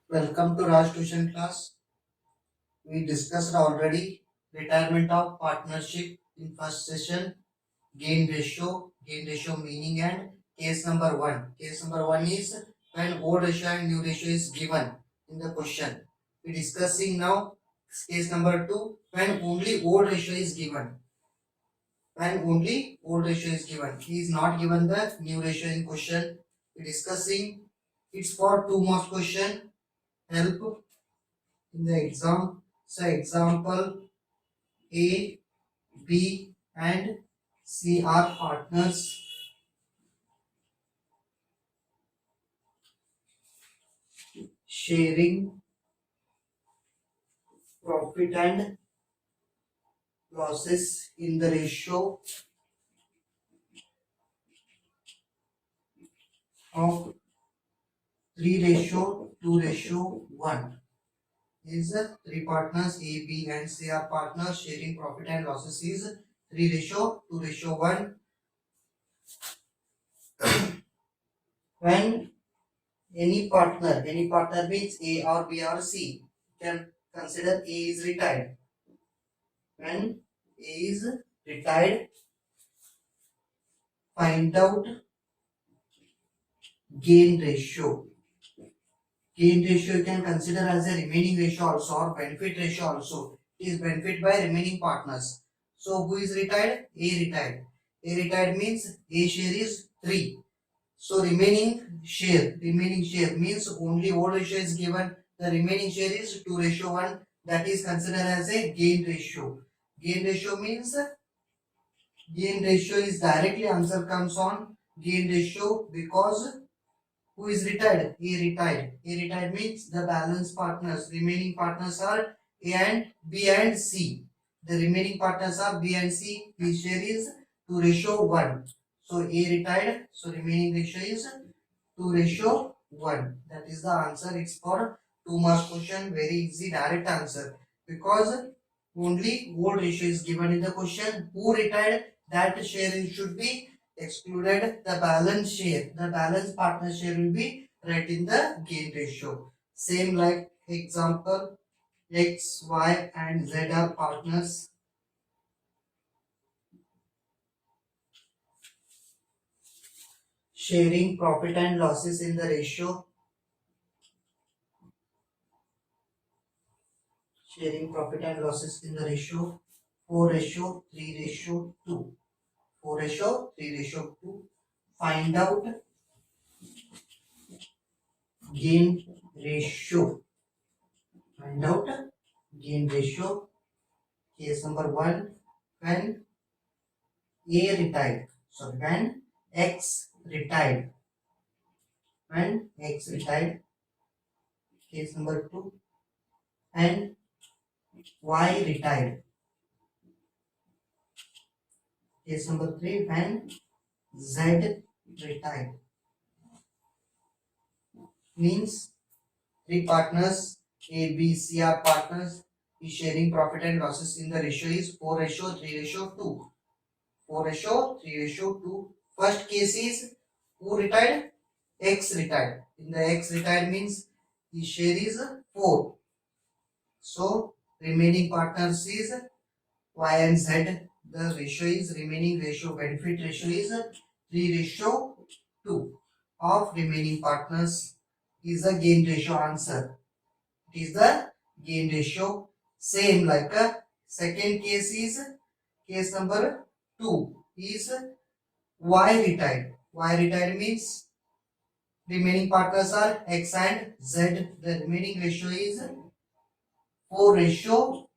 Welcome to Raj Tuition class. We discussed already retirement of partnership in first session, gain ratio meaning and case number 1. Case number 1 is when old ratio and new ratio is given in the question. We discussing now case number 2 when only old ratio is given. When only old ratio is given. He is not given the new ratio in question. We discussing it's for 2 marks question. Help in the exam. So example A, B and C are partners sharing profit and losses in the ratio of 3:2:1. Is 3 partners A, B and C are partners sharing profit and losses is 3:2:1. When any partner means A or B or C, can consider A is retired. When A is retired, find out gain ratio. Gain ratio you can consider as a remaining ratio also or benefit ratio also. It is benefit by remaining partners. So who is retired? A retired. A retired means A share is 3. So remaining share means only old ratio is given. The remaining share is 2:1. That is considered as a gain ratio. Gain ratio means gain ratio is directly answer comes on gain ratio because who is retired? A retired. A retired means the balance partners. Remaining partners are A and B and C. The remaining partners are B and C. His share is 2:1. So A retired. So remaining ratio is 2:1. That is the answer. It's for 2 marks question. Very easy direct answer. Because only old ratio is given in the question. Who retired? That share should be excluded. The balance share, the balance partner share will be right in the gain ratio. Same like example, X, Y and Z are partners sharing profit and losses in the ratio. Sharing profit and losses in the ratio 4:3:2. 4:3:2. Find out gain ratio. Find out gain ratio. Case number 1 when A retired. So when X retired. When X retired. Case number 2 and Y retired. Case number 3 when Z retired. Means 3 partners A, B, C are partners is sharing profit and losses in the ratio is 4:3:2. 4:3:2. First case is who retired? X retired. In the X retired means his share is 4. So remaining partners is Y and Z. The ratio is remaining ratio benefit ratio is 3:2 of remaining partners is the gain ratio answer. It is the gain ratio. Same like a second case is case number 2 is Y retired. Y retired means remaining partners are X and Z. The remaining ratio is 4:2.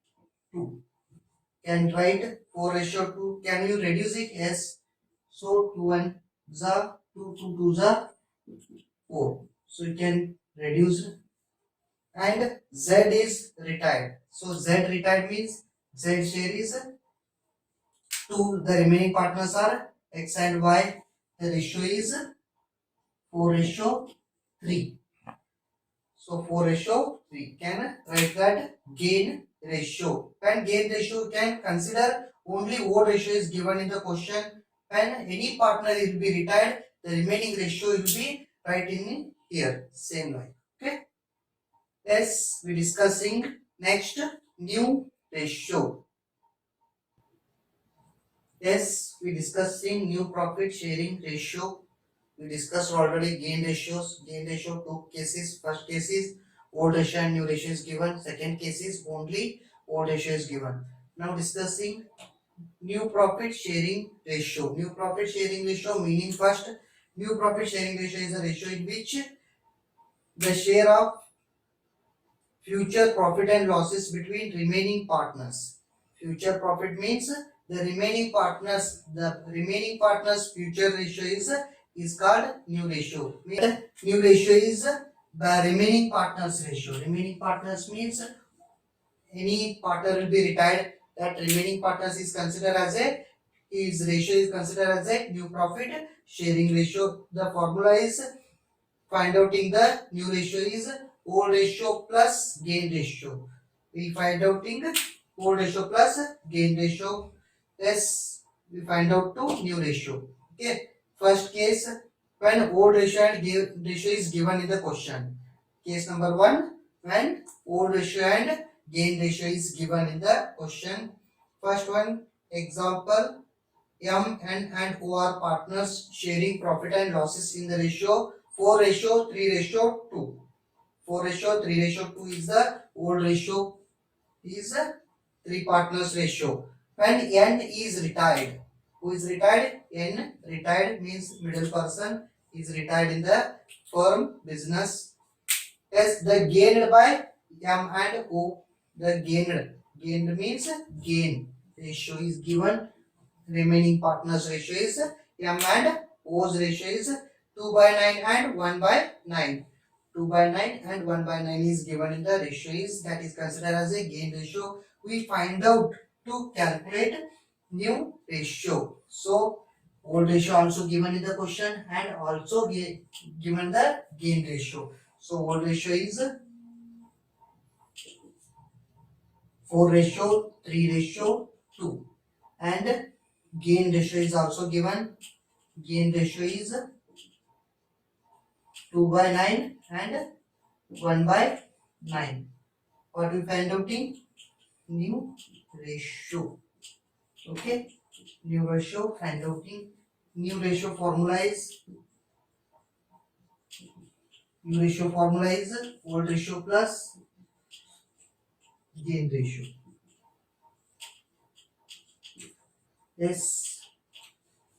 Can write 4:2. Can you reduce it? Yes. So 2 and 2, 2, 2 4. So you can reduce. And Z is retired. So Z retired means Z share is 2. The remaining partners are X and Y. The ratio is 4:3. So 4:3. Can write that gain ratio. When gain ratio can consider only odd ratio is given in the question. When any partner will be retired, the remaining ratio will be right in here. Same like. Okay. Yes, we discussing next new ratio. Yes, we discussing new profit sharing ratio. We discussed already gain ratios. Gain ratio two cases. First case is old ratio and new ratio is given. Second case is only old ratio is given. Now discussing new profit sharing ratio. New profit sharing ratio meaning first, new profit sharing ratio is a ratio in which the share of future profit and losses between remaining partners. Future profit means the remaining partners future ratio is called new ratio. New ratio is the remaining partners ratio. Remaining partners means any partner will be retired, that remaining partners is considered as a, his ratio is considered as a new profit sharing ratio. The formula is, find out in the new ratio is old ratio plus gain ratio. We find out in old ratio plus gain ratio. Yes, we find out to new ratio. Okay. First case, when old ratio and gain ratio is given in the question. Case number 1, when old ratio and gain ratio is given in the question. First one, example, M, N and O are partners sharing profit and losses in the ratio 4 ratio 3 ratio 2. 4 ratio 3 ratio 2 is the old ratio, is a 3 partners ratio. When N is retired, who is retired? N retired means middle person is retired in the firm business. Yes, the gained by M and O, the gained means gain ratio is given. Remaining partners ratio is M and O's ratio is 2 by 9 and 1 by 9. 2 by 9 and 1 by 9 is given in the ratio is, that is considered as a gain ratio. We find out to calculate new ratio. So old ratio also given in the question and also given the gain ratio. So old ratio is 4 ratio 3 ratio 2 and gain ratio is also given. Gain ratio is 2 by 9 and 1 by 9. What we find out in new ratio. Okay, new ratio find out in new ratio formula is, new ratio formula is old ratio plus gain ratio. This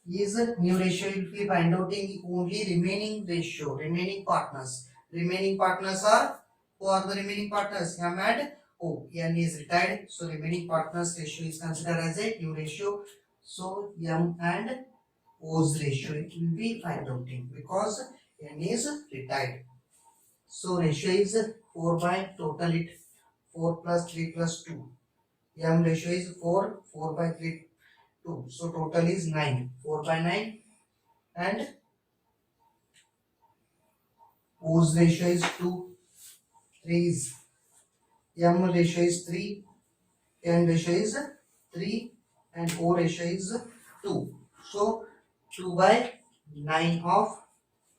is new ratio will be find out in only remaining ratio, remaining partners. Remaining partners are, who are the remaining partners? M and O. N is retired, so remaining partners ratio is considered as a new ratio. So M and O's ratio it will be find out in, because N is retired. So ratio is 4 by total it 4 plus 3 plus 2. M ratio is 4, 4 by 3, 2. So total is 9, 4 by 9, and O's ratio is 2, 3 is, M ratio is 3, N ratio is 3 and O ratio is 2. So 2 by 9 of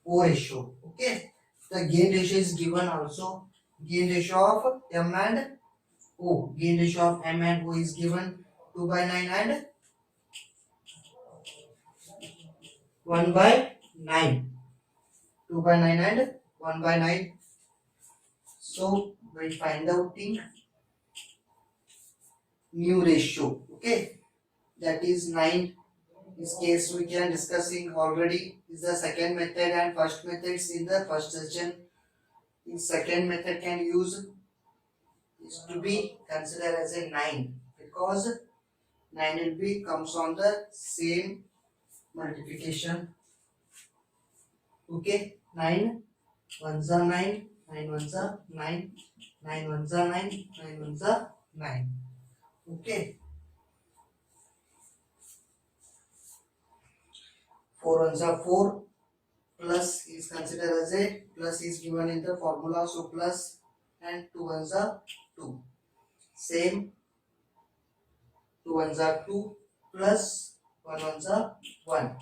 O ratio. Okay. The gain ratio is given also. Gain ratio of M and O. Gain ratio of M and O is given 2 by 9 and 1 by 9. 2 by 9 and 1 by 9. So we find out the new ratio. Okay. That is 9. This case we can discussing already is the second method and first methods in the first session. In second method can use is to be considered as a 9, because 9 will be comes on the same multiplication. Okay, 9 ones are 9, 9 ones are 9, 9 ones are 9, 9 ones are 9. Okay, 4 ones are 4, plus is considered as a, plus is given in the formula, so plus, and 2 ones are 2. Same, 2 ones are 2 plus 1 ones are 1.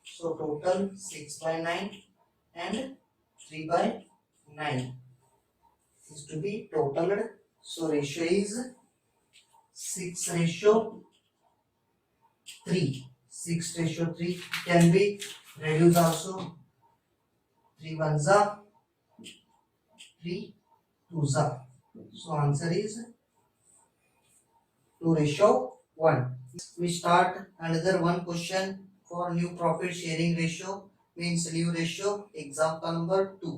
So total 6 by 9 and 3 by 9. is to be totaled. So ratio is 6:3. 6:3 can be reduced also. 3 ones are 3 twos are. So answer is 2:1. We start another one question for new profit sharing ratio, means new ratio. Example number 2.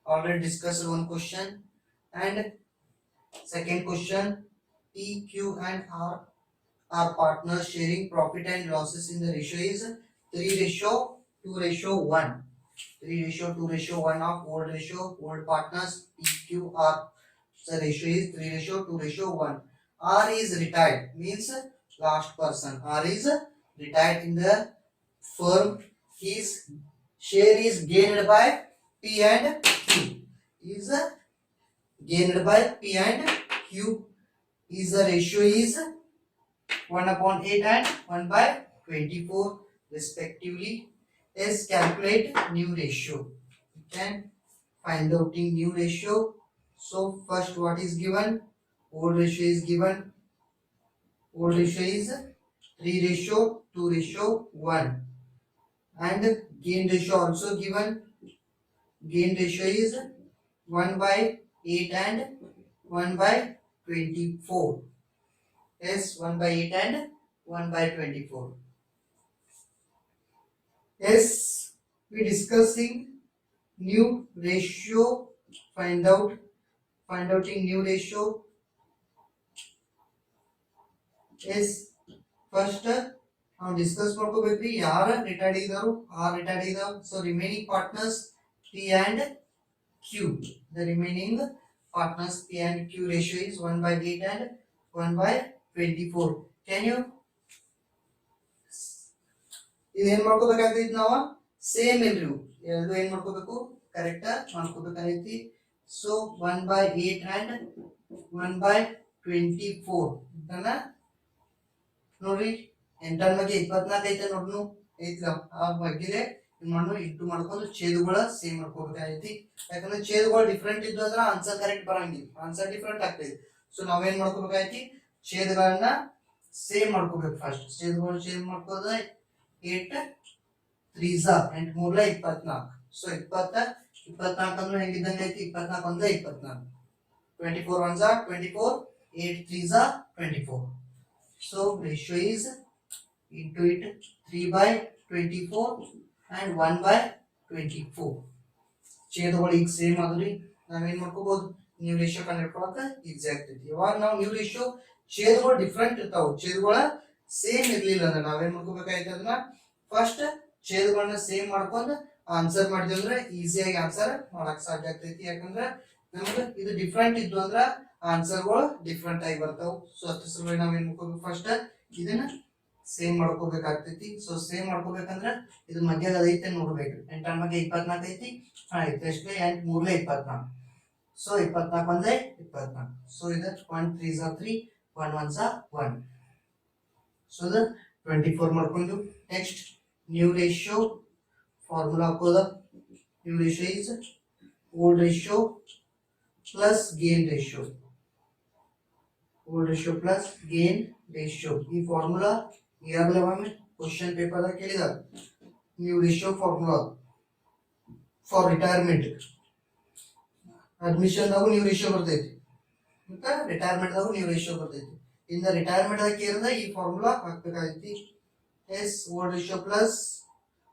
Already discussed one question. And second question, P, Q and R are partners sharing profit and losses in the ratio is 3:2:1. 3:2:1 of old partners PQR. The ratio is 3:2:1. R is retired, means last person. R is retired in the firm. His share is gained by P and Q. Is gained by P and Q. Is the ratio is 1/8 and 1/24 respectively. Is calculate new ratio. We can find out in new ratio. So first what is given? Old ratio is given. Old ratio is 3:2:1 and gain ratio also given. Gain ratio is 1/8 and 1/24. Yes, 1/8 and 1/24. Yes, we discussing new ratio. Find out in new ratio. Yes, first ನಾವು discuss ಮಾಡ್ಕೋಬೇಕ್ರಿ. ಯಾರ retired ಇದ್ದಾರೋ R retired ಇದಾವ. So remaining partners P and Q. The remaining partners P and Q ratio is 1/8 and 1/24. Can you ಇದೇನ್ ಮಾಡ್ಕೋಬೇಕಾಗ್ತೈತಿ? ನಾವು same ಇಲ್ರಿ ಎರಡು ಏನ್ ಮಾಡ್ಕೋಬೇಕು? ಕರೆಕ್ಟ್ ಮಾಡ್ಕೋಬೇಕಾಗೈತಿ. ಸೊ 1/8 and 1/24 ಇದನ್ನ ನೋಡ್ರಿ. 8 ಬಗ್ಗೆ 24 ಐತೆ ನೋಡ್ನು ಐತಿಲ್ಲ. ಆ ಬಗ್ಗೆ ಮಣ್ಣು ಇಂಟು ಮಾಡ್ಕೊಂಡು ಛೇದಗಳ ಸೇಮ್ ಮಾಡ್ಕೋಬೇಕಾಗೈತಿ. ಯಾಕಂದ್ರೆ ಛೇದಗಳು ಡಿಫ್ರೆಂಟ್ ಇದ್ದು ಅಂದ್ರೆ ಆನ್ಸರ್ ಕರೆಕ್ಟ್ ಬರಂಗಿಲ್ಲ. ಆನ್ಸರ್ ಡಿಫ್ರೆಂಟ್ ಆಗ್ತೈತಿ. ಸೊ ನಾವೇನ್ ಮಾಡ್ಕೋಬೇಕಾಗೈತಿ? ಛೇದಗಳನ್ನ ಸೇಮ್ ಮಾಡ್ಕೋಬೇಕು. ಫಸ್ಟ್ ಛೇದಗಳನ್ನ ಸೇಮ್ ಮಾಡ್ಕೋದ 8 3s 8 3 24. ಸೊ 24 ಅಂದ್ರೆ ಹೆಂಗಿದ್ದಂಗೆ ಐತಿ? 24 1 24, 24 1 24, 8 3s 24. So ratio is into it 3/24 and 1/24. ಛೇದಗಳು ಈಗ ಸೇಮ್ ಆದ್ರಿ. ನಾವೇನ್ ಮಾಡ್ಕೋಬಹುದು? ನ್ಯೂ ರೇಷಿಯೋ ಕಂಡುಹಿಡ್ಕೊಳಕ ಎಕ್ಸಾಕ್ಟ್ ಐತಿ. ಇವಾಗ ನಾವು ನ್ಯೂ ರೇಷಿಯೋ ಛೇದಗಳು ಡಿಫ್ರೆಂಟ್ ಇರ್ತಾವ. ಛೇದಗಳ ಸೇಮ್ ಇರ್ಲಿಲ್ಲ ಅಂದ್ರೆ ನಾವೇನ್ ಮಾಡ್ಕೋಬೇಕಾಯ್ತು? ಅದನ್ನ ಫಸ್ಟ್ ಛೇದಗಳನ್ನ ಸೇಮ್ ಮಾಡ್ಕೊಂಡು ಆನ್ಸರ್ ಮಾಡಿದ್ವಿ ಅಂದ್ರೆ ಈಸಿಯಾಗಿ ಆನ್ಸರ್ ಮಾಡಕ್ ಸಾಧ್ಯ ಆಗ್ತೈತಿ. ಯಾಕಂದ್ರೆ ನಮ್ಗೆ ಇದು ಡಿಫ್ರೆಂಟ್ ಇದ್ದು ಅಂದ್ರ ಆನ್ಸರ್ಗಳು ಡಿಫ್ರೆಂಟ್ ಆಗಿ ಬರ್ತಾವ. ಸೊ ಅದ್ರ ಸಲುವಾಗಿ ನಾವೇನ್ ಮಾಡ್ಕೋಬೇಕು? ಫಸ್ಟ್ ಇದನ್ನ ಸೇಮ್ ಮಾಡ್ಕೋಬೇಕಾಗ್ತೈತಿ. ಸೊ ಸೇಮ್ ಮಾಡ್ಕೋಬೇಕಂದ್ರ ಇದು ಮಧ್ಯಾಹ್ನ ಐತೆ ನೋಡ್ಬೇಕ್ರಿ. 8 ಬಗ್ಗೆ 24 ಐತಿ. ಆಯ್ತು ಎಷ್ಟೇ? 8 3 24. ಸೊ 24 1 24. ಸೊ ಇದು 1 3s 3, 1 1s 1. ಸೊ ಇದು 24 ಮಾಡ್ಕೊಂಡು ನೆಕ್ಸ್ಟ್ ನ್ಯೂ ರೇಷಿಯೋ ಫಾರ್ಮುಲಾ ಹಾಕೋದ. New ratio is old ratio plus gain ratio. Old ratio plus gain ratio. ಈ ಫಾರ್ಮುಲಾ ಈಗಾಗಲೇ ಒಮ್ಮೆ ಕ್ವಶನ್ ಪೇಪರ್ ದಾಗ ಕೇಳಿದಾರ. New ratio formula for retirement. Admission ದಾಗೂ ನ್ಯೂ ರೇಷಿಯೋ ಬರ್ತೈತಿ ಮತ್ತೆ ರಿಟೈರ್ಮೆಂಟ್ ದಾಗೂ ನ್ಯೂ ರೇಷಿಯೋ ಬರ್ತೈತಿ. ಇನ್ ರಿಟೈರ್ಮೆಂಟ್ ದಾಗ ಕೇಳಿದ್ರೆ ಈ ಫಾರ್ಮುಲಾ ಹಾಕ್ಬೇಕಾಗೈತಿ. Yes old ratio plus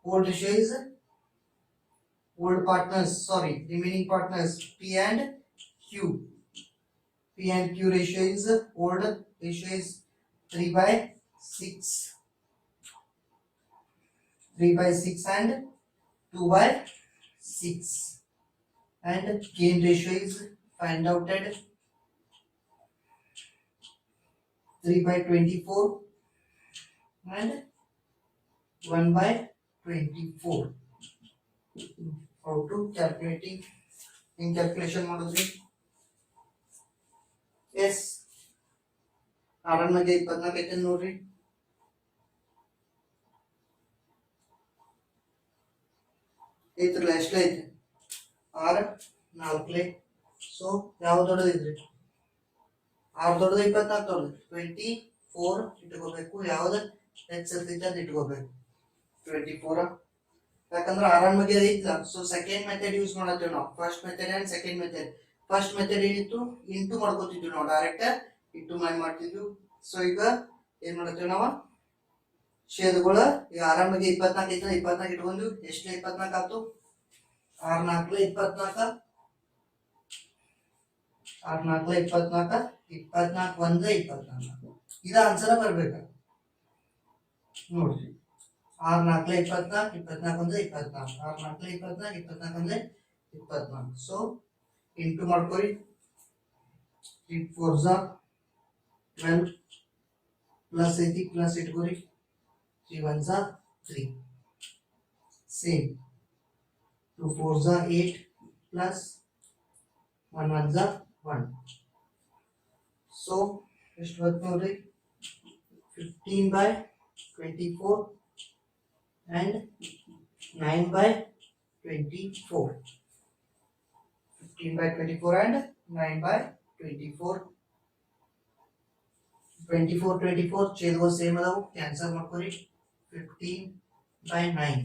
old ratio is old partners, sorry, remaining partners P and Q. P and Q ratio is old ratio is 3/6, 3/6 and 2/6, and gain ratio is find out at 3/24 and 1/24. How to calculating in calculation ಮಾಡಿದ್ರಿ? S 6 ಮಗೆ 24 ಐತೆ ನೋಡ್ರಿ. ಐತ್ರಲ್ಲ ಎಷ್ಟು ಐತೆ? 6 4 so ಯಾವ ದೊಡ್ಡದಿದ್ರಿ? 6 ದೊಡ್ಡದು 24 ದೊಡ್ಡದು 24 ಇಟ್ಕೋಬೇಕು. ಯಾವ್ದು ಎಕ್ಸ್ ಇರ್ತೈತೆ ಅದು ಇಟ್ಕೋಬೇಕು 24. ಯಾಕಂದ್ರೆ ಆರಾಮ್ ಬಗ್ಗೆ ಐತಲ್ಲ. ಸೊ ಸೆಕೆಂಡ್ ಮೆಥಡ್ ಯೂಸ್ ಮಾಡತ್ತೇವೆ ನಾವು. First method and second method. First method ಏನಿತ್ತು, ಇಂಟು ಮಾಡ್ಕೋತಿದ್ವಿ ನಾವು, ಡೈರೆಕ್ಟ್ ಇಂಟು ಮಾಡ್ತಿದ್ವಿ. ಸೊ ಈಗ ಏನ್ ಮಾಡತ್ತೇವೆ ನಾವು, ಛೇದಗಳು ಈಗ ಆರಾಮ್ ಬಗ್ಗೆ 24 ಐತಲ್ಲ, 24 ಇಟ್ಕೊಂಡು ಎಷ್ಟು 24 ಆಯ್ತು, 6 4 24, 6 4 24, 24 1 24. ಇದ ಆನ್ಸರ್ ಬರ್ಬೇಕು ನೋಡ್ರಿ. 6 4 24, 24 1 24, 6 4 24, 24 1 24. ಸೊ ಇಂಟು ಮಾಡ್ಕೊರಿ. 8 4 12 ಪ್ಲಸ್ ಐತಿ, ಪ್ಲಸ್ ಇಟ್ಕೋರಿ. 3 1 3. Same 2 4 8 plus 1 1 1. ಸೊ ಎಷ್ಟು ಬರುತ್ತೆ ನೋಡ್ರಿ, 15 by 24 and 9 by 24. 15 by 24 and 9 by 24. 24 24 ಛೇದಗಳು ಸೇಮ್ ಅದಾವು, ಕ್ಯಾನ್ಸಲ್ ಮಾಡ್ಕೊರಿ. 15 by 9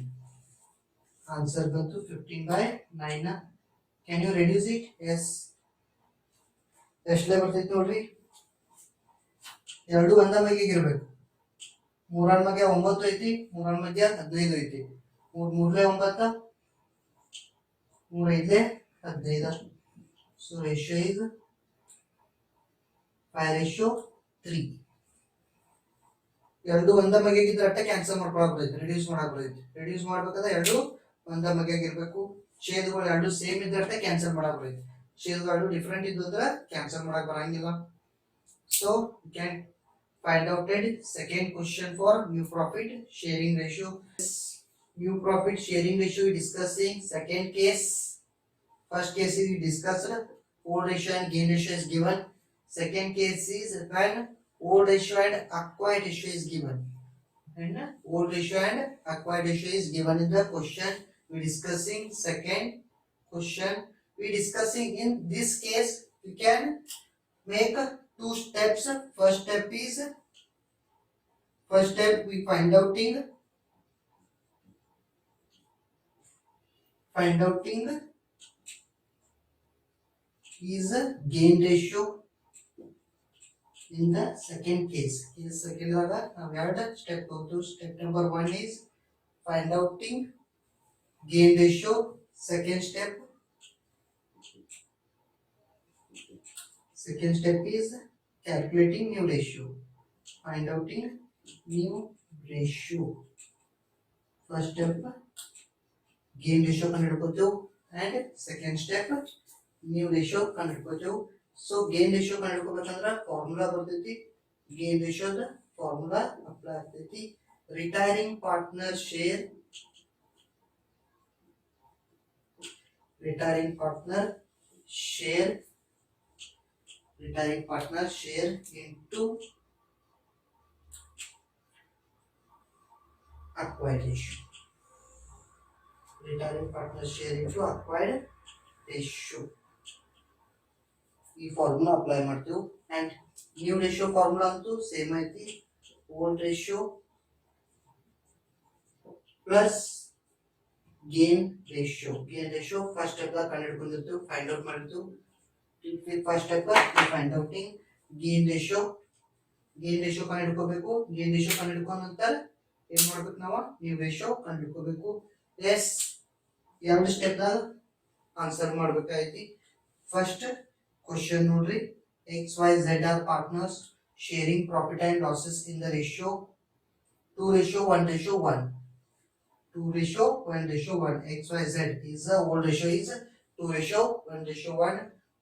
ಆನ್ಸರ್ ಬಂತು 15 by 9. Can you reduce it? Yes. ಎಷ್ಟಲೇ ಬರ್ತೈತಿ ನೋಡ್ರಿ, ಎರಡು ಒಂದ ಮಗಿಗೆ ಇರ್ಬೇಕು. 3 ಮಧ್ಯ 9 ಐತಿ, 3 ಮಧ್ಯ 15 ಐತಿ. 3 3 9, 3 5 15. So ratio is 5:3. ಎರಡು ಒಂದ ಮಗಿಗಿದ್ರೆ ಅಷ್ಟೇ ಕ್ಯಾನ್ಸಲ್ ಮಾಡ್ಕೊಳಕ್ ಬರ್ತೈತಿ, ರಿಡ್ಯೂಸ್ ಮಾಡಕ್ ಬರ್ತೈತಿ. ರಿಡ್ಯೂಸ್ ಮಾಡ್ಬೇಕಾದ್ರೆ ಎರಡು ಒಂದ ಮಗಿಗಿರ್ಬೇಕು. ಛೇದಗಳು ಎರಡು ಸೇಮ್ ಇದ್ರೆ ಕ್ಯಾನ್ಸಲ್ ಮಾಡಕ್ ಬರ್ತೈತಿ. ಛೇದಗಳು ಡಿಫ್ರೆಂಟ್ ಇದ್ದರೆ ಕ್ಯಾನ್ಸಲ್ ಮಾಡಕ್ ಬರಂಗಿಲ್ಲ. So you can find out it. Second question for new profit sharing ratio. New profit sharing ratio we discussing. Second case, first case is we discussed old ratio and gain ratio is given. Second case is when old ratio and acquired ratio is given. And old ratio and acquired ratio is given in the question. We discussing second question. We discussing in this case we can make 2 steps. First step we find outing is gain ratio. In the second case, in the second order we have step 2. Step number 1 is find outing gain ratio. Second step is calculating new ratio. Find outing new ratio. First step gain ratio ಕಂಡುಹಿಡಿಯಬಹುದು and second step new ratio ಕಂಡುಹಿಡಿಯಬಹುದು. So gain ratio ಕಂಡುಹಿಡಿಯಬೇಕಂದ್ರೆ formula ಬರ್ತೈತಿ. gain ratio the formula apply ಆಗ್ತೈತಿ. retiring partner share into acquired ratio. Retiring partner share into acquired ratio. ಈ formula apply ಮಾಡ್ತೀವಿ. And new ratio formula ಅಂತೂ same ಐತಿ. Old ratio plus gain ratio first step ಕಂಡುಹಿಡ್ಕೊಂಡಿರ್ತೀವಿ, find out ಮಾಡಿರ್ತೀವಿ. First step find outing gain ratio ಕಂಡುಹಿಡ್ಕೋಬೇಕು. Gain ratio ಕಂಡುಹಿಡ್ಕೊಂಡ ನಂತರ ಏನ್ ಮಾಡ್ಬೇಕು, ನಾವು ನ್ಯೂ ರೇಷಿಯೋ ಕಂಡುಹಿಡ್ಕೋಬೇಕು. ಎಸ್, ಎರಡು ಸ್ಟೆಪ್ದಾಗ ಆನ್ಸರ್ ಮಾಡ್ಬೇಕಾಯ್ತಿ. ಫಸ್ಟ್ ಕ್ವಶನ್ ನೋಡ್ರಿ, XYZ are partners sharing profit and losses in the ratio 2:1:1. 2:1:1. XYZ is the old ratio is 2:1:1.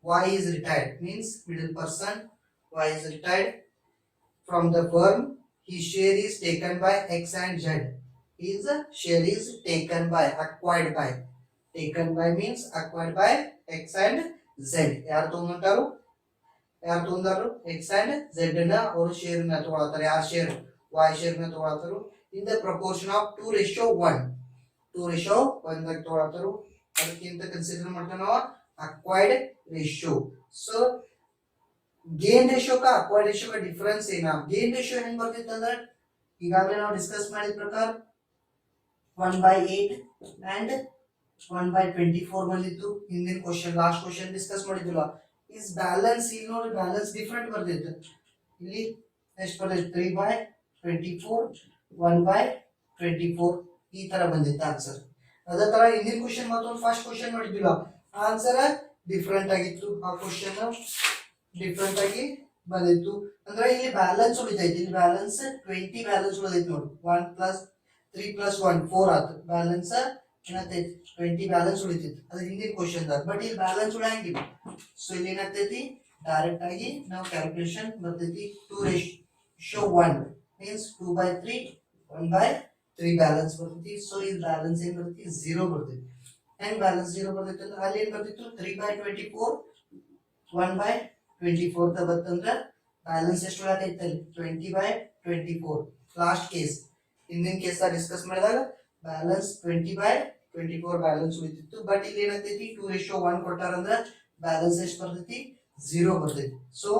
Y is retired, means middle person. Y is retired from the firm. His share is taken by X and Z. His share is taken by, acquired by. Taken by means acquired by X and Z. ಯಾರು ತಗೊಂಡಾರು X and Z ನ ಅವರು share ನ ತಗೊಳ್ತಾರೆ. ಯಾರ share? Y share ನ ತಗೊಳ್ತಾರು. In the proportion of 2:1. 2:1 ತಗೊಳ್ತಾರು. ಅದಕ್ಕಿಂತ consider ಮಾಡ್ತಾನೆ ನಾವು अक्वायर्ड रेशियो. सो ಗೇನ್ ರೇಷಿಯೋ का ಅಕ್ವೈರ್ಡ್ ರೇಷಿಯೋ का ಡಿಫರೆನ್ಸ್ ಏನ? ಗೇನ್ ರೇಷಿಯೋ ಹೆಂಗ್ ಬರ್ತಿತ್ತು ಅಂದ್ರೆ ಈಗಾಗಲೇ ನಾವು ಡಿಸ್ಕಸ್ ಮಾಡಿದ ಪ್ರಕಾರ 1/8 and 1/24 ಬಂದಿತ್ತು. ಹಿಂದಿನ ಕ್ವಶನ್, ಲಾಸ್ಟ್ ಕ್ವಶನ್ ಡಿಸ್ಕಸ್ ಮಾಡಿದ್ವಲ್ಲ. ಇಸ್ ಬ್ಯಾಲೆನ್ಸ್ ಇಲ್ಲಿ ನೋಡಿ, ಬ್ಯಾಲೆನ್ಸ್ ಡಿಫರೆಂಟ್ ಬರ್ತಿತ್ತು. ಇಲ್ಲಿ ಎಷ್ಟು ಬರ್ತಿತ್ತು? 3/24 1/24 ಈ ತರ ಬಂದಿತ್ತು ಆನ್ಸರ್. ಅದೇ ತರ ಹಿಂದಿನ ಕ್ವಶನ್ ಮತ್ತೊಂದು ಫಸ್ಟ್ ಕ್ವಶನ್ ಮಾಡಿದ್ವಿಲ್ಲ, ಆನ್ಸರ್ ಡಿಫರೆಂಟ್ ಆಗಿತ್ತು. ಆ ಕ್ವಶನ್ ಡಿಫರೆಂಟ್ ಆಗಿ ಬಂದಿತ್ತು. ಅಂದ್ರೆ ಇಲ್ಲಿ ಬ್ಯಾಲೆನ್ಸ್ ಉಳಿತೈತಿ. ಇಲ್ಲಿ ಬ್ಯಾಲೆನ್ಸ್ 20 ಬ್ಯಾಲೆನ್ಸ್ ಉಳಿದೈತಿ ನೋಡಿ. 1 + 3 + 1 4 ಆಯ್ತು. ಬ್ಯಾಲೆನ್ಸ್ ಏನಾಗ್ತೈತಿ? 20 ಬ್ಯಾಲೆನ್ಸ್ ಉಳಿತೈತಿ. ಅದು ಹಿಂದಿನ ಕ್ವಶನ್ ದಾಗ. ಬಟ್ ಇಲ್ಲಿ ಬ್ಯಾಲೆನ್ಸ್ ಉಳಿಯಂಗಿಲ್ಲ. ಸೊ ಇಲ್ಲಿ ಏನಾಗ್ತೈತಿ? ಡೈರೆಕ್ಟ್ ಆಗಿ ನಾವು ಕ್ಯಾಲ್ಕುಲೇಷನ್ ಬರ್ತೈತಿ. 2:1 ಮೀನ್ಸ್ 2/3 1/3 ಬ್ಯಾಲೆನ್ಸ್ ಬರ್ತೈತಿ. ಸೊ ಇಲ್ಲಿ ಬ್ಯಾಲೆನ್ಸ್ ಏನ್ ಬರ್ತೈತಿ? 0 ಬರ್ತೈತಿ. ಹೆಂಗ್ ಬ್ಯಾಲೆನ್ಸ್ 0 ಬರ್ತೈತಿ ಅಂದ್ರೆ ಅಲ್ಲಿ ಏನ್ ಬರ್ತಿತ್ತು? 3/24 1/24 ಬರ್ತಂದ್ರ ಬ್ಯಾಲೆನ್ಸ್ ಎಷ್ಟು ಉಳಿತೈತಿ? 20/24. ಲಾಸ್ಟ್ ಕೇಸ್, ಹಿಂದಿನ ಕೇಸ್ ಡಿಸ್ಕಸ್ ಮಾಡಿದಾಗ ಬ್ಯಾಲೆನ್ಸ್ 20/24 ಬ್ಯಾಲೆನ್ಸ್ ಉಳಿತಿತ್ತು. ಬಟ್ ಇಲ್ಲಿ ಏನಾಗ್ತೈತಿ? 2:1 ಕೊಟ್ಟಾರಂದ್ರ ಬ್ಯಾಲೆನ್ಸ್ ಎಷ್ಟು ಬರ್ತೈತಿ? 0 ಬರ್ತೈತಿ. ಸೊ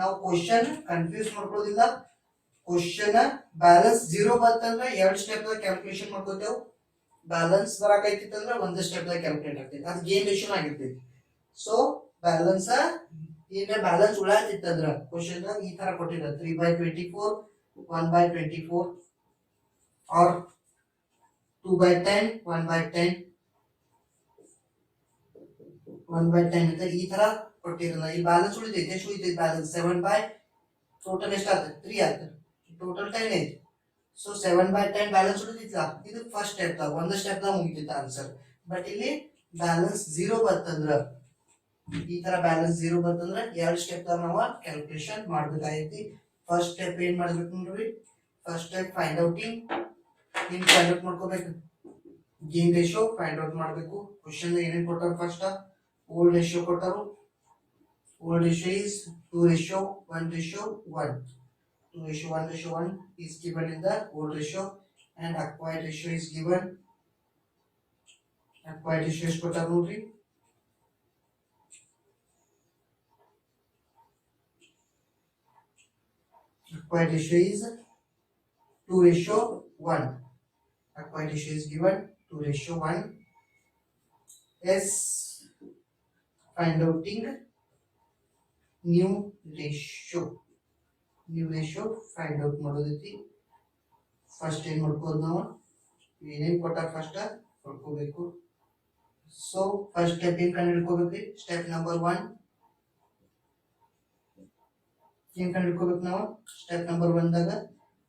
ನಾವು ಕ್ವಶನ್ ಕನ್ಫ್ಯೂಸ್ ಮಾಡ್ಕೊಳ್ಳೋದಿಲ್ಲ. ಕ್ವಶನ್ ಬ್ಯಾಲೆನ್ಸ್ 0 ಬಂತಂದ್ರ 2 ಸ್ಟೆಪ್ ದಾಗ ಕ್ಯಾಲ್ಕುಲೇಷನ್ ಮಾಡ್ಕೋತೇವೆ. ಬ್ಯಾಲೆನ್ಸ್ ಬರಾಕೈತಿತ್ತಂದ್ರ ಒಂದು ಸ್ಟೆಪ್ ದಾಗ ಕ್ಯಾಲ್ಕುಲೇಟ್ ಆಗ್ತೈತಿ. ಅದು ಗೇನ್ ರೇಷಿಯೋ ಆಗಿರ್ತೈತಿ. ಸೊ ಬ್ಯಾಲೆನ್ಸ್ ಈಗ ಬ್ಯಾಲೆನ್ಸ್ ಉಳಿತಿತ್ತಂದ್ರ ಕ್ವಶನ್ ದಾಗ ಈ ತರ ಕೊಟ್ಟಿದ್ದಾರೆ 3/24 1/24 ಆರ್ 2/10 1/10 1/10 ಅಂತ ಈ ತರ ಕೊಟ್ಟಿರಲ್ಲ. ಈ ಬ್ಯಾಲೆನ್ಸ್ ಉಳಿತೈತಿ. ಎಷ್ಟು ಉಳಿತೈತಿ ಬ್ಯಾಲೆನ್ಸ್? 7 ಟೋಟಲ್ ಎಷ್ಟು ಆಗ್ತದೆ? 3 ಆಗ್ತದೆ. ಟೋಟಲ್ 10 ಐತಿ. ಸೊ 7/10 ಬ್ಯಾಲೆನ್ಸ್ ಉಳಿತೈತಿಲ್ಲ. ಇದು ಫಸ್ಟ್ ಸ್ಟೆಪ್ ದಾಗ ಒಂದು ಸ್ಟೆಪ್ ದಾಗ ಮುಗಿತೈತಿ ಆನ್ಸರ್. ಬಟ್ ಇಲ್ಲಿ ಬ್ಯಾಲೆನ್ಸ್ 0 ಬಂತಂದ್ರ ಈ ತರ ಬ್ಯಾಲೆನ್ಸ್ 0 ಬಂತಂದ್ರ 2 ಸ್ಟೆಪ್ ದಾಗ ನಾವು ಕ್ಯಾಲ್ಕುಲೇಷನ್ ಮಾಡ್ಬೇಕಾಗೈತಿ. ಫಸ್ಟ್ ಸ್ಟೆಪ್ ಏನ್ ಮಾಡ್ಬೇಕು ನೋಡ್ರಿ? ಫಸ್ಟ್ ಸ್ಟೆಪ್ ಫೈಂಡ್ ಔಟಿಂಗ್ ಏನ್ ಫೈಂಡ್ ಔಟ್ ಮಾಡ್ಕೋಬೇಕು? ಗೇನ್ ರೇಷಿಯೋ ಫೈಂಡ್ ಔಟ್ ಮಾಡಬೇಕು. ಕ್ವಶನ್ ಏನೇನ್ ಕೊಟ್ಟಾರ? ಫಸ್ಟ್ ಓಲ್ಡ್ ರೇಷಿಯೋ ಕೊಟ್ಟಾರು. Old ratio is 2:1:1. 2:1:1 is given in the old ratio and acquired ratio is given. Acquired ratio is ಕೊಟ್ಟಾರ ನೋಡ್ರಿ. Acquired ratio is 2:1. Acquired ratio is given 2:1. Yes, find outing new ratio. New ratio find out ಮಾಡೋದೈತಿ. First ಏನ್ ಮಾಡ್ಕೋದು? ನಾವು ಏನೇನ್ ಕೊಟ್ಟಾರ first ಮಾಡ್ಕೋಬೇಕು. So first step ಏನ್ ಕಂಡು ಹಿಡ್ಕೋಬೇಕ್ರಿ? ಸ್ಟೆಪ್ ನಂಬರ್ 1 ಏನ್ ಕಂಡು ಹಿಡ್ಕೋಬೇಕು ನಾವು? ಸ್ಟೆಪ್ ನಂಬರ್ 1 ದಾಗ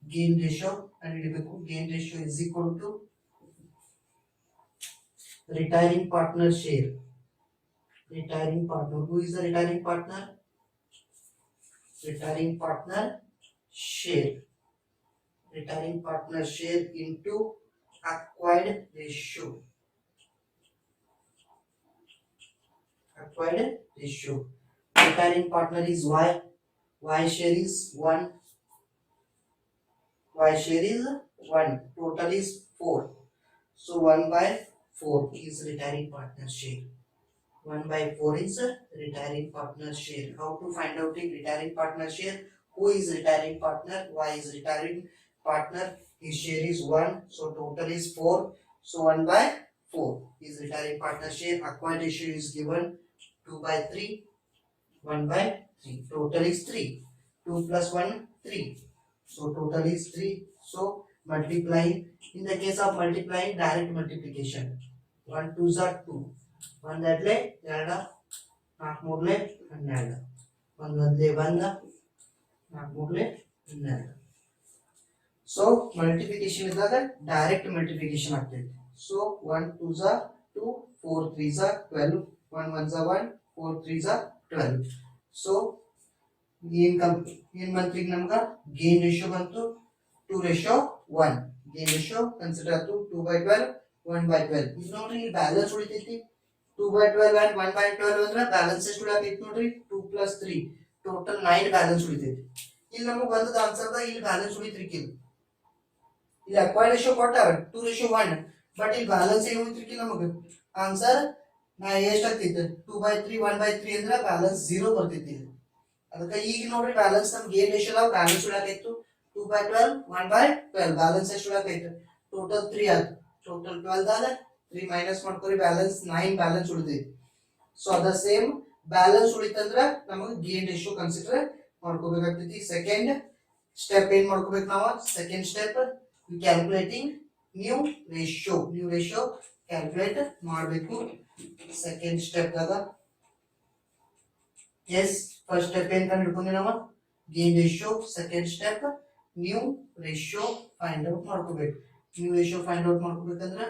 ಗೇನ್ ರೇಷಿಯೋ ಕಂಡು ಹಿಡಿಬೇಕು. Gain ratio is equal to retiring partner share. Retiring partner. Who is the retiring partner? Retiring partner share. Retiring partner share into acquired ratio. Acquired ratio. Retiring partner is Y. Y share is 1. Y share is 1. Total is 4. So 1/4 is retiring partner share. 1/4 is retiring partner share. How to find out the retiring partner share? Who is retiring partner? Y is retiring partner. His share is 1. So total is 4. So 1/4 is retiring partner share. Acquired ratio is given 2/3. 1/3. Total is 3. 2 plus 1 3. So total is 3. So multiplying. In the case of multiplying, direct multiplication. 1 2s are 2. 1 ದಡ್ಲೆ 2, 4 ಮೂರ್ಲೆ 12. 1 ಬದಲೆ 1, 4 ಮೂರ್ಲೆ 12. So multiplication ಇದ್ದಾಗ direct multiplication ಆಗ್ತೈತಿ. So 1 2s are 2, 4 3s are 12, 1 1s are 1, 4 3s are 12. So ಏನ್ ಬಂತು ಈಗ ನಮ್ಗ? Gain ratio ಬಂತು 2:1. Gain ratio consider ಆಯ್ತು 2/12 1/12. ಈಗ ನೋಡ್ರಿ ಇಲ್ಲಿ ಬ್ಯಾಲೆನ್ಸ್ ಉಳಿತೈತಿ 2/12 and 1/12 ಅಂದ್ರೆ ಬ್ಯಾಲೆನ್ಸ್ ಎಷ್ಟು ಉಳಿತೈತಿ ನೋಡ್ರಿ? 2 + 3 ಟೋಟಲ್ 9 ಬ್ಯಾಲೆನ್ಸ್ ಉಳಿತೈತಿ. ಇಲ್ಲಿ ನಮಗೆ ಬಂದದ ಆನ್ಸರ್ ದಾಗ ಇಲ್ಲಿ ಬ್ಯಾಲೆನ್ಸ್ ಉಳಿತ್ರಿಕಿಲ್ಲ. ಇಲ್ಲಿ ಅಕ್ವೈರ್ಡ್ ರೇಷಿಯೋ ಕೊಟ್ಟಾರ 2:1, ಬಟ್ ಇಲ್ಲಿ ಬ್ಯಾಲೆನ್ಸ್ ಏನು ಉಳಿತ್ರಿಕಿಲ್ಲ ನಮಗೆ. ಆನ್ಸರ್ ನಾ ಎಷ್ಟಾಗ್ತಿತ್ತು 2/3 1/3 ಅಂದ್ರೆ ಬ್ಯಾಲೆನ್ಸ್ 0 ಬರ್ತಿತ್ತು. ಅದಕ್ಕೆ ಈಗ ನೋಡ್ರಿ ಬ್ಯಾಲೆನ್ಸ್ ನಮ್ಗೆ ಏನ್ ರೇಷಿಯೋ ಅಲ್ಲ ಬ್ಯಾಲೆನ್ಸ್ ಉಳಾಕೈತು 2/12 1/12 ಬ್ಯಾಲೆನ್ಸ್ ಎಷ್ಟು ಉಳಾಕೈತು ಟೋಟಲ್ 3 ಆಯ್ತು. ಟೋಟಲ್ 12 ಆದ 3 ಮೈನಸ್ ಮಾಡ್ಕೊರಿ ಬ್ಯಾಲೆನ್ಸ್ 9 ಬ್ಯಾಲೆನ್ಸ್ ಉಳಿದೈತಿ. ಸೊ ಅದ ಸೇಮ್ ಬ್ಯಾಲೆನ್ಸ್ ಉಳಿತಂದ್ರ ನಮಗೆ ಗೇನ್ ರೇಷಿಯೋ ಕನ್ಸಿಡರ್ ಮಾಡ್ಕೋಬೇಕಾಗ್ತೈತಿ. ಸೆಕೆಂಡ್ ಸ್ಟೆಪ್ ಏನ್ ಮಾಡ್ಕೋಬೇಕು ನಾವು second step calculating new ratio calculate ಮಾಡಬೇಕು ಸೆಕೆಂಡ್ ಸ್ಟೆಪ್ ದಾಗ. ಎಸ್ ಫಸ್ಟ್ ಸ್ಟೆಪ್ ಏನ್ ಕಂಡು ಹಿಡ್ಕೊಂಡ್ವಿ ನಾವು gain ratio. Second step new ratio find out ಮಾಡ್ಕೋಬೇಕು. ನ್ಯೂ ರೇಷಿಯೋ ಫೈಂಡ್ ಔಟ್ ಮಾಡ್ಕೋಬೇಕಂದ್ರ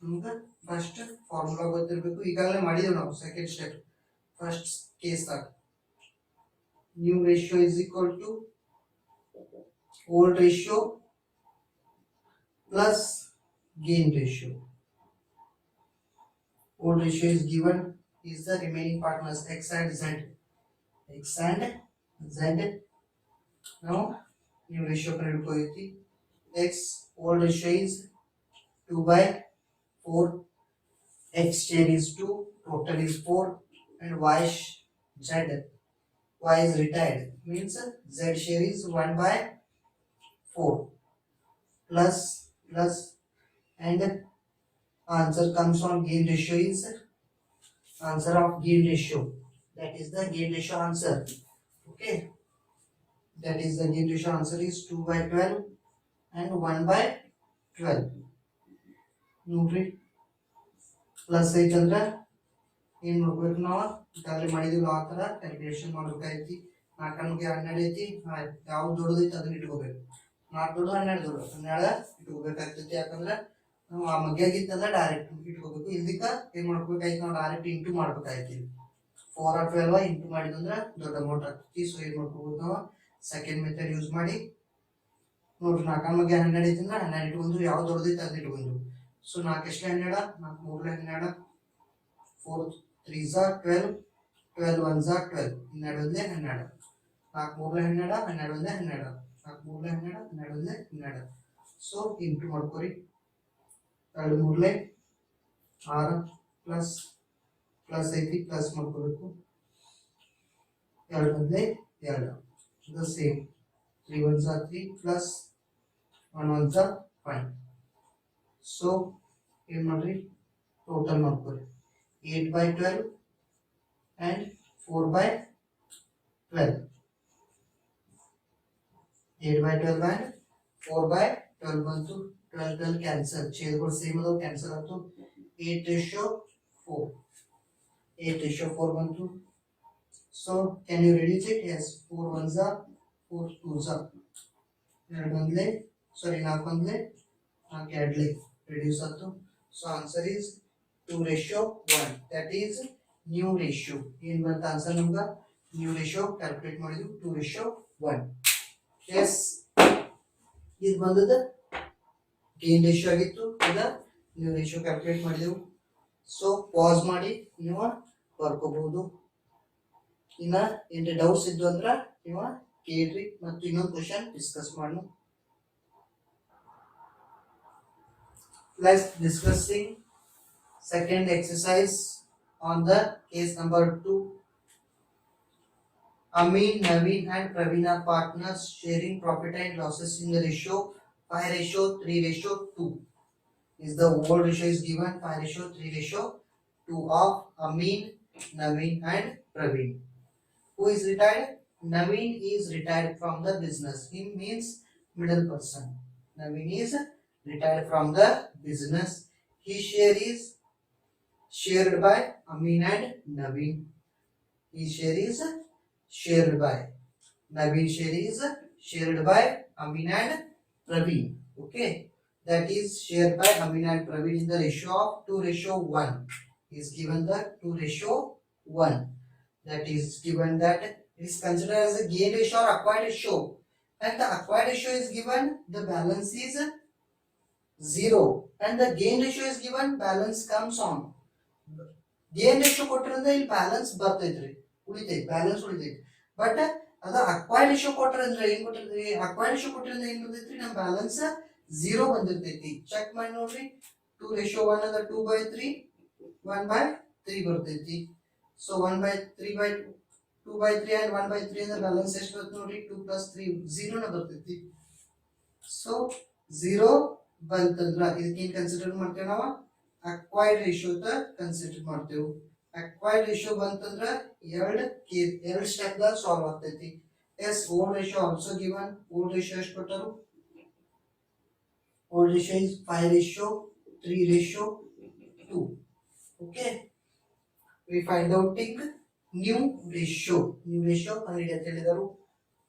ನಮ್ಗೆ ಫಸ್ಟ್ ಫಾರ್ಮುಲಾ ಗೊತ್ತಿರಬೇಕು. ಈಗಾಗಲೇ ಮಾಡಿದೇವೆ ನಾವು ಸೆಕೆಂಡ್ ಸ್ಟೆಪ್ ಫಸ್ಟ್ ಕೇಸ್ ದಾಗ. New ratio is equal to old ratio plus gain ratio. Old ratio is given is the remaining partners x and z. Now new ratio ಕಂಡುಹಿಡಿಕೊಳ್ಳಿ. x old ratio is 2/4, x share is 2, total is 4, and y is retired means z share is 1/4 plus and answer comes on gain ratio is answer of gain ratio, that is the gain ratio answer. Okay, that is the gain ratio answer is 2/12 and 1/12. ನೋಡ್ರಿ plus ಐತಂದ್ರ ಏನ್ ಮಾಡ್ಬೇಕು ನಾವು ಈಗಾಗಲೇ ಮಾಡಿದೀವಿ ಆ ತರ calculation ಮಾಡ್ಬೇಕಾಯ್ತಿ. 4 ನಮಗೆ 12 ಐತಿ, ಯಾವ್ದು ದೊಡ್ಡದೈತಿ ಅದನ್ನ ಇಟ್ಕೋಬೇಕು. 4 ದೊಡ್ಡ 12 ಇಟ್ಕೋಬೇಕಾಗ್ತೈತಿ. ಯಾಕಂದ್ರೆ ನಾವು ಆ ಮಗ್ಯಾಗಿತ್ತಂದ್ರೆ ಡೈರೆಕ್ಟ್ ಇಟ್ಕೋಬೇಕು. ಇಲ್ದಿಕ್ಕ ಏನ್ ಮಾಡ್ಕೋಬೇಕಾಯ್ತು ನಾವು ಡೈರೆಕ್ಟ್ ಇಂಟು ಮಾಡ್ಬೇಕಾಯ್ತಿ. 4 or 12 ಇಂಟು ಮಾಡಿದಂದ್ರೆ ದೊಡ್ಡ ಅಮೌಂಟ್ ಆಗ್ತೈತಿ. ಸೊ ಏನ್ ಮಾಡ್ಕೋಬೇಕು ನಾವು ಸೆಕೆಂಡ್ ಮೆಥಡ್ ಯೂಸ್ ಮಾಡಿ ನೋಡ್ರಿ 4 ಮಗ್ಗೆ 12 ಐತಂದ್ರೆ 12 ಇಟ್ಕೊಂಡು ಯಾವ್ದು ದೊಡ್ಡದೈತಿ ಅದನ್ನ ಇಟ್ಕೊಂಡು. ಸೊ 4 ಎಷ್ಟೇ 12 4 3 12 4 3 12 12 1 12 12 ಒಂದೇ 12 4 3 12 12 ಒಂದೇ 12 4 3 12 12 ಒಂದೇ 12. ಸೊ ಇಂಟು ಮಾಡ್ಕೊರಿ 2 3 6 ಪ್ಲಸ್ ಐತಿ ಪ್ಲಸ್ ಮಾಡ್ಕೋಬೇಕು 2 ಒಂದೇ 2 ದ ಸೇಮ್ 3 1 3 ಪ್ಲಸ್ 1 1 5. ಸೊ ಏನ್ ಮಾಡ್ರಿ ಟೋಟಲ್ ಮಾಡ್ಕೊರಿ 8/12 and 4/12. 8/12 and 4/12 ಬಂತು. 12 ಕ್ಯಾನ್ಸಲ್, ಛೇದಗಳು ಸೇಮ್ ಅದಾವ ಕ್ಯಾನ್ಸಲ್ ಆಯ್ತು. 8:4 8:4 ಬಂತು. So can you reduce it? Yes 4 1s 4 2s 2 ಒಂದ್ಲೆ ಸಾರಿ 4 ಒಂದ್ಲೆ 4 ಎರಡ್ಲೆ ರಿಡ್ಯೂಸ್ ಆಯ್ತು. So answer is 2:1. that is new ratio. ಏನ್ ಬಂತ ಆನ್ಸರ್ ನಮ್ಗ ನ್ಯೂ ರೇಷಿಯೋ ಕ್ಯಾಲ್ಕುಲೇಟ್ ಮಾಡಿದ್ವಿ 2:1. ಎಸ್ ಇದು ಬಂದದ ಗೇನ್ ರೇಷಿಯೋ ಆಗಿತ್ತು. ಈಗ ನ್ಯೂ ರೇಷಿಯೋ ಕ್ಯಾಲ್ಕುಲೇಟ್ ಮಾಡಿದೆವು. ಸೊ ಪಾಸ್ ಮಾಡಿ ನೀವು ಬರ್ಕೋಬಹುದು. ಇನ್ನ ಏನ್ರಿ ಡೌಟ್ಸ್ ಇದ್ದು ಅಂದ್ರ ನೀವು ಕೇಳ್ರಿ ಮತ್ತು ಇನ್ನೊಂದು ಕ್ವಶನ್ ಡಿಸ್ಕಸ್ ಮಾಡೋಣ. Let's discussing second exercise on the case number 2. Amin, Naveen and Praveen are partners sharing profit and losses in the ratio 5:3:2. Is the old ratio is given 5:3:2 of Amin, Naveen and Praveen. Who is retired? Naveen is retired from the business. Him means middle person. Naveen is retired from the business. His share is shared by Amin and Naveen. His share is shared by Naveen. Share is shared by Amin and Praveen. Okay, that is shared by Amin and Praveen in the ratio of 2:1. Is given the 2:1. That is given that it is considered as a gain ratio or acquired ratio. And the acquired ratio is given, the balance is 0, and the gain ratio is given, balance comes on. Gain ratio ಕೊಟ್ಟಿರೋದ್ರಿಂದ ಇಲ್ಲಿ balance ಬರ್ತೈತ್ರಿ, ಉಳಿತೈತಿ, balance ಉಳಿತೈತಿ. But ಅದ acquired ratio ಕೊಟ್ಟಿರೋದ್ರಿಂದ ಏನ್ ಕೊಟ್ಟಿರ್ತೀವಿ, acquired ratio ಕೊಟ್ಟಿರೋದ್ರಿಂದ ಏನ್ ಬಂದೈತ್ರಿ, ನಮ್ಮ balance 0 ಬಂದಿರ್ತೈತಿ. Check ಮಾಡಿ ನೋಡ್ರಿ. 2:1 ಅದ 2/3 1/3 3 ಬರ್ತೈತಿ. ಸೊ 2/3 and 1/3 ಅಂದ್ರೆ ಬ್ಯಾಲೆನ್ಸ್ ಎಷ್ಟು ಬರುತ್ತೆ ನೋಡಿ, 2 + 3 0 ನ ಬರ್ತೈತಿ. ಸೊ 0 ಬಂತಂದ್ರ ಇದಕ್ಕೇನು ಕನ್ಸಿಡರ್ ಮಾಡ್ತೇವೆ ನಾವು, ಅಕ್ವೈರ್ಡ್ ರೇಷಿಯೋ ಅಂತ ಕನ್ಸಿಡರ್ ಮಾಡ್ತೇವೆ. ಅಕ್ವೈರ್ಡ್ ರೇಷಿಯೋ ಬಂತಂದ್ರ ಎರಡು ಸ್ಟೆಪ್ ದಾಗ ಸಾಲ್ವ್ ಆಗ್ತೈತಿ. As old ratio also given. Old ratio ಎಷ್ಟು ಕೊಟ್ಟರು, old ratio is 5:3:2. Okay, we find out new ratio. New ratio ಕಂಡುಹಿಡಿಯತ್ತೆ ಹೇಳಿದರು.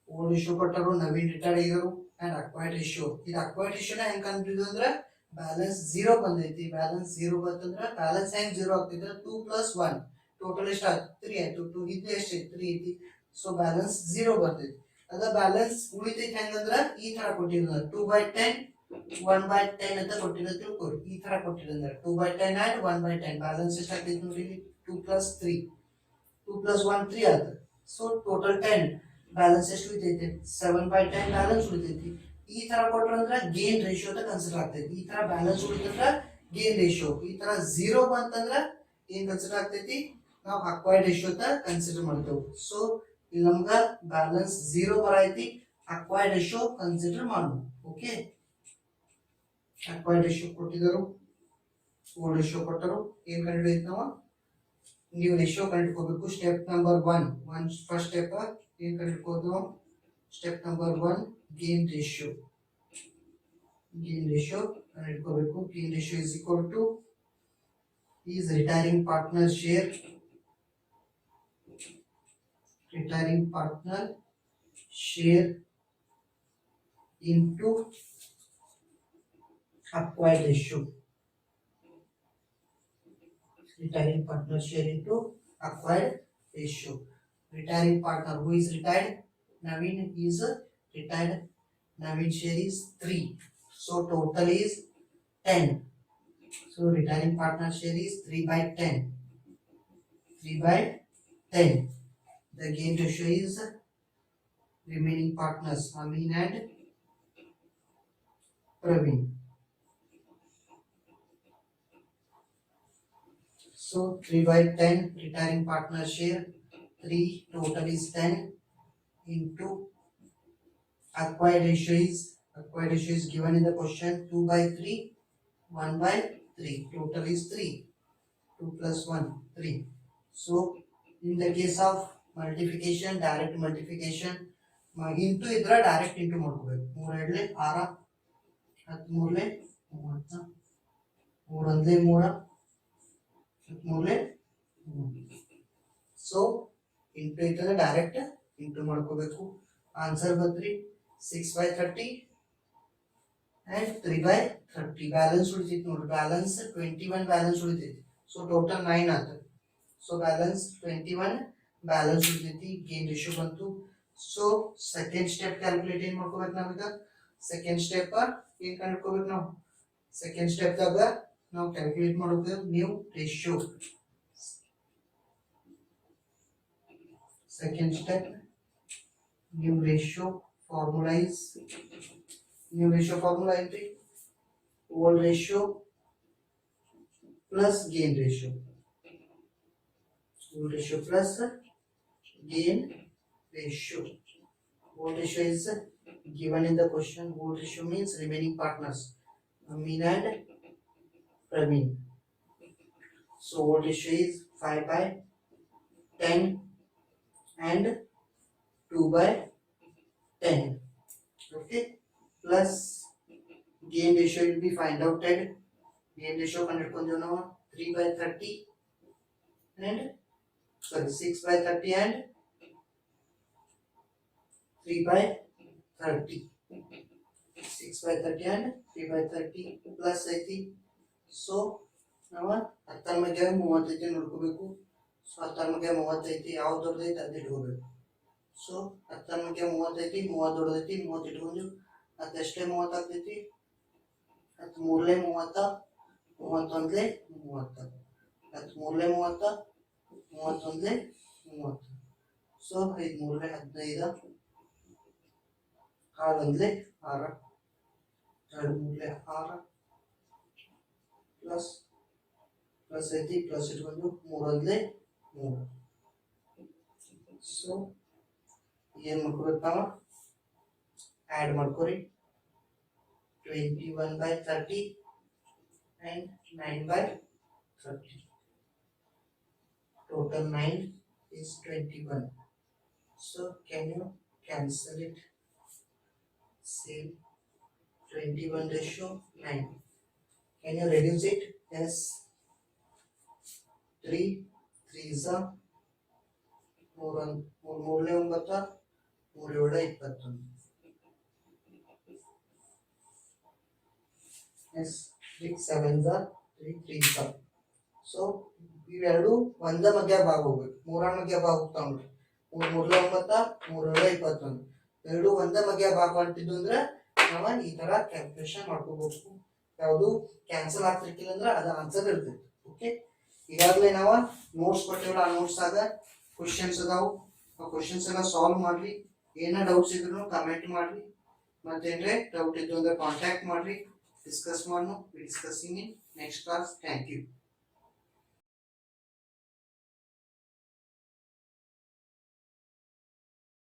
old ratio ಕೊಟ್ಟರು, ನವೀನ್ ರಿಟೈರ್ಡ್ ಆಗಿದರು, ಅಂಡ್ ಅಕ್ವೈರ್ಡ್ ರೇಷಿಯೋ. ಇದು ಅಕ್ವೈರ್ಡ್ ರೇಷಿಯೋನ ಹೆಂಗ್ ಕಂಡುಹಿಡಿದು ಅಂದ್ರೆ ಬ್ಯಾಲೆನ್ಸ್ 0 ಬಂದೈತಿ. ಬ್ಯಾಲೆನ್ಸ್ 0 ಬಂತಂದ್ರ ಬ್ಯಾಲೆನ್ಸ್ ಹೆಂಗ್ 0 ಆಗ್ತಿದ್ರೆ 2 + 1 ಟೋಟಲ್ ಎಷ್ಟು 3 ಆಯ್ತು. 2 ಇದು ಎಷ್ಟು 3 ಐತಿ. ಸೊ ಬ್ಯಾಲೆನ್ಸ್ 0 ಬರ್ತೈತಿ. ಅದ ಬ್ಯಾಲೆನ್ಸ್ ಉಳಿತೈತಿ ಹೆಂಗಂದ್ರ ಈ ತರ ಕೊಟ್ಟಿದ್ರು 2/10 1/10 ಅಂತ ಕೊಟ್ಟಿರೋ ತಿಳ್ಕೊರಿ. ಈ ತರ ಕೊಟ್ಟಿರಂದ್ರೆ 2/10 and 1/10 ಬ್ಯಾಲೆನ್ಸ್ ಎಷ್ಟು ಆಗ್ತೈತಿ ನೋಡಿ, 2 + 3 2 + 1 3 ಆಯ್ತು. ಸೊ ಟೋಟಲ್ 10 ಬ್ಯಾಲೆನ್ಸ್ ಎಷ್ಟು ಉಳಿತೈತಿ, 7/10 ಬ್ಯಾಲೆನ್ಸ್ ಉಳಿತೈತಿ. ಈ ತರ ಕೊಟ್ರಂದ್ರ ಗೇನ್ ರೇಷಿಯೋ ಅಂತ ಕನ್ಸಿಡರ್ ಆಗ್ತೈತಿ. ಈ ತರ ಬ್ಯಾಲೆನ್ಸ್ ಉಳಿತಂದ್ರ ಗೇನ್ ರೇಷಿಯೋ. ಈ ತರ 0 ಬಂತಂದ್ರ ಏನ್ ಕನ್ಸಿಡರ್ ಆಗ್ತೈತಿ, ನಾವು ಅಕ್ವೈರ್ಡ್ ರೇಷಿಯೋ ಅಂತ ಕನ್ಸಿಡರ್ ಮಾಡ್ತೇವೆ. ಸೊ ಇಲ್ಲಿ ನಮ್ಗ ಬ್ಯಾಲೆನ್ಸ್ 0 ಬರೈತಿ, ಅಕ್ವೈರ್ಡ್ ರೇಷಿಯೋ ಕನ್ಸಿಡರ್ ಮಾಡೋಣ. ಓಕೆ, ಅಕ್ವೈರ್ಡ್ ರೇಷಿಯೋ ಕೊಟ್ಟಿದ್ದರು, ಓಲ್ಡ್ ರೇಷಿಯೋ ಕೊಟ್ಟರು. ಏನ್ ಕಂಡುಹಿಡಿಯೈತಿ ನಾವು, ನ್ಯೂ ರೇಷಿಯೋ ಕಂಡುಹಿಡ್ಕೋಬೇಕು. ಸ್ಟೆಪ್ ನಂಬರ್ 1 ಫಸ್ಟ್ ಸ್ಟೆಪ್ ಏನ್ ಕಂಡುಹಿಡ್ಕೋದು ನಾವು, step number 1 gain ratio. Gain ratio ಕಂಡುಹಿಡ್ಕೋಬೇಕು. Gain ratio is equal to is retiring partner share, retiring partner share into acquired ratio. Retiring partner share into acquired ratio. Retiring partner, who is retired, Naveen is retired. Naveen share is 3. So total is 10. So retiring partner share is 3/10. 3/10. The gain ratio is remaining partners Amin and Praveen. So 3/10 retiring partner share 3, total is 10 into acquired ratio is given in the question 2/3 1/3, total is 3, 2 + 1 3. So in the case of multiplication, direct multiplication, into ಇದ್ರ direct into ಮಾಡ್ಕೋಬೇಕು. 3 2 6 13 30 3 1 3 13. So into ಇದ್ರ direct into ಮಾಡ್ಕೋಬೇಕು. Answer ಬಂದ್ರಿ 6/30 and 3/30. Balance ಉಳಿತೈತಿ ನೋಡಿ, balance 21 balance ಉಳಿತೈತಿ. So total 9 ಆಯ್ತು. So balance 21 balance ಉಳಿತೈತಿ. ಗೇನ್ ರೇಷಿಯೋ ಬಂತು. ಸೊ ಸೆಕೆಂಡ್ ಸ್ಟೆಪ್ ಕ್ಯಾಲ್ಕುಲೇಟ್ ಏನ್ ಮಾಡ್ಕೋಬೇಕು ನಾವೀಗ, ಸೆಕೆಂಡ್ ಸ್ಟೆಪ್ ಏನ್ ಕಂಡುಹಿಡ್ಕೋಬೇಕು ನಾವು, ಸೆಕೆಂಡ್ ಸ್ಟೆಪ್ ದಾಗ ನಾವು ಕ್ಯಾಲ್ಕುಲೇಟ್ ಮಾಡೋದು new ratio. Second step new ratio formula is, new ratio formula ಏನ್ರಿ, old ratio plus gain ratio. old ratio plus gain ratio. Old ratio is given in the question. Old ratio means remaining partners Amin and Praveen. So old ratio is 5/10 and 2/10. Okay, plus gain ratio will be find out at gain ratio 3/30 and 6/30 and 3/30. 6/30 and 3/30 plus ಐತಿ. So ನಾವು 10 ನೋಡ್ಕೋಬೇಕು. So 10 ಐತಿ, ಯಾವ್ದು ದೊಡ್ಡದೈತಿ ಅದು ಇಟ್ಕೋಬೇಕು. So 10 ಐತಿ, 30 ದೊಡ್ಡದೈತಿ, 30 ಇಟ್ಕೊಂಡು ಅದೆಷ್ಟೇ 30 ಆಗ್ತೈತಿ, 10 3 30, 31 30, 10 3 30, 31 30. ಸೊ 5 3 15, 6 1 6, 2 3 6 ಪ್ಲಸ್ ಪ್ಲಸ್ ಐತಿ ಪ್ಲಸ್ ಇಟ್ಕೊಂಡು 3 3. ಸೊ ಏನ್ ಮಾಡ್ಕೋಬೇಕು ನಾವು add ಮಾಡ್ಕೋರಿ 21/30 and 9/30. Total 9 is 21. So can you cancel it? Same 21/9. Can you reduce it? Yes. 3 3s are 3 9 3 21. Yes. 3 7s are 3 3s are. So ಇವೆರಡು ಒಂದ ಮಧ್ಯ ಭಾಗ ಹೋಗ್ಬೇಕು. 3 ಮಧ್ಯ ಭಾಗ ಹೋಗ್ತಾವ ನೋಡ್ರಿ. 3 3 9 3 21. ಎರಡು ಒಂದ ಮಧ್ಯ ಭಾಗ ಹೊಂಟಿದ್ದು ಅಂದ್ರೆ ನಾವ ಈ ತರ ಕ್ಯಾಲ್ಕುಲೇಷನ್ ಮಾಡ್ಕೋಬೇಕು. ಯಾವುದು ಕ್ಯಾನ್ಸಲ್ ಆಗ್ತಿರ್ಕಿಲ್ಲ ಅಂದ್ರೆ ಅದು ಆನ್ಸರ್ ಇರ್ತೈತಿ. ಓಕೆ, ಈಗಾಗಲೇ ನಾವು ನೋಟ್ಸ್ ಕೊಟ್ಟಿವಲ್ಲ, ಆ ನೋಟ್ಸ್ ಆಗ ಕ್ವಶನ್ಸ್ ಅದಾವು. ಆ ಕ್ವಶನ್ಸ್ ಎಲ್ಲ ಸಾಲ್ವ್ ಮಾಡ್ರಿ. ಏನ ಡೌಟ್ಸ್ ಇದ್ರು ಕಮೆಂಟ್ ಮಾಡ್ರಿ. ಮತ್ತೇನ್ರೆ ಡೌಟ್ ಇದ್ದು ಅಂದ್ರೆ ಕಾಂಟ್ಯಾಕ್ಟ್ ಮಾಡ್ರಿ. ಡಿಸ್ಕಸ್ ಮಾಡೋಣ. Discussing in next class. Thank you.